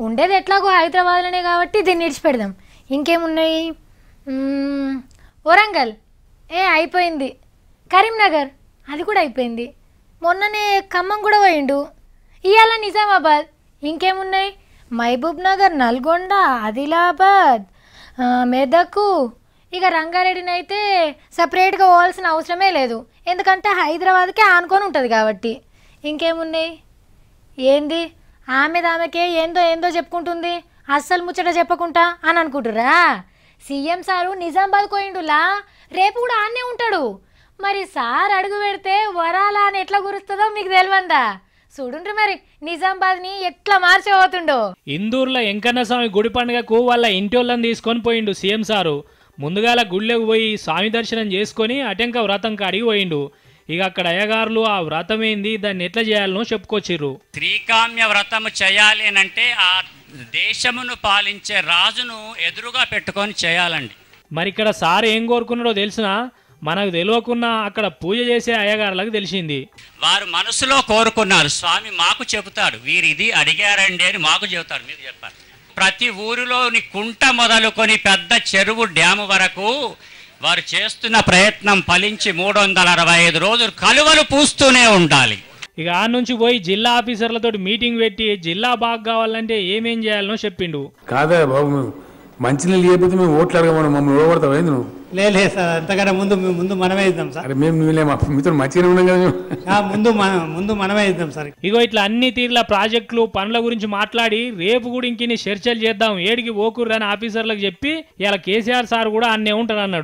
ఉండేది ఎట్లాగో హైదరాబాద్లోనే కాబట్టి దీన్ని విడిచిపెడదాం. ఇంకేమున్నాయి? వరంగల్ అయిపోయింది. కరీంనగర్ అది కూడా అయిపోయింది. మొన్ననే ఖమ్మం కూడా పోయిండు. ఇవాళ నిజామాబాద్. ఇంకేమున్నాయి? మహబూబ్ నగర్, నల్గొండ, ఆదిలాబాద్, మెదకు. ఇక రంగారెడ్డిని అయితే సపరేట్గా పోవాల్సిన అవసరమే లేదు, ఎందుకంటే హైదరాబాద్కే ఆనుకొని ఉంటుంది కాబట్టి. ఇంకేమున్నాయి? ఏంది ఆమెకే ఏందో ఏందో చెప్పుకుంటుంది, అస్సలు ముచ్చట చెప్పకుండా అని అనుకుంటురా? సీఎం సారు నిజామాబాద్ పోయిండులా, రేపు కూడా ఆన్నే ఉంటాడు. మరి సార్ అడుగు పెడితే వరాలా అని ఎట్లా గురుస్తుందో మీకు తెలియందా? చూడుండ్రి మరి నిజామాబాద్ని ఎట్లా మార్చిపోతుండో. ఇందూరులో వెంకన్న స్వామి గుడి పండుగకు వాళ్ళ ఇంటి వాళ్ళని తీసుకొని పోయిండు సీఎం సారు. ముందుగాల గుళ్ళకు పోయి స్వామి దర్శనం చేసుకొని అటెంక వ్రతం కాడికి పోయిండు. ఇక అక్కడ అయ్యగారులు ఆ వ్రతం ఏంది, దాన్ని ఎట్లా చేయాలనో చెప్పుకొచ్చిర్రు. త్రికామ్య వ్రతము చేయాలి అని అంటే ఆ దేశమును పాలించే రాజును ఎదురుగా పెట్టుకొని చేయాలండి. మరి ఇక్కడ సార్ ఏం కోరుకున్నాడో తెలిసినా మనకు తెలియకున్నా అక్కడ పూజ చేసే అయ్యగారులకు తెలిసింది. వారు మనసులో కోరుకున్నారు, స్వామి మాకు చెబుతాడు, వీరు ఇది అడిగారండి అని మాకు చెబుతారు. మీరు చెప్పారు ప్రతి ఊరిలోని కుంట మొదలుకొని పెద్ద చెరువు డ్యాము వరకు వారు చేస్తున్న ప్రయత్నం ఫలించి 365 రోజులు కలువలు పూస్తూనే ఉండాలి. ఇక ఆ నుంచి పోయి జిల్లా ఆఫీసర్లతో మీటింగ్ పెట్టి జిల్లా బాగా కావాలంటే ఏమేం చేయాలనో చెప్పిండు. కాదా బాబు, మంచినీళ్ళు లేకపోతే మేము ఓట్లు అడగమని మమ్మల్ని ఓడబడతావు ఏంది నువ్వు? లేదు సార్, అంతకన్నా ముందు మనమే ఇద్దాం సార్. అరే మేము నువ్వులే మా మీతో మంచిగానే ఉన్నాం కదా ముందు మనమే ఇద్దాం సార్. ఇగో ఇట్లా అన్ని తీర్ల ప్రాజెక్టులు పనుల గురించి మాట్లాడి రేపు కూడా ఇంకిన్ని చర్చలు చేద్దాం, ఏడికి ఓకుర్రని ఆఫీసర్లకు చెప్పి ఇలా కేసీఆర్ సార్ కూడా అన్నే ఉంటారు అన్నాడు.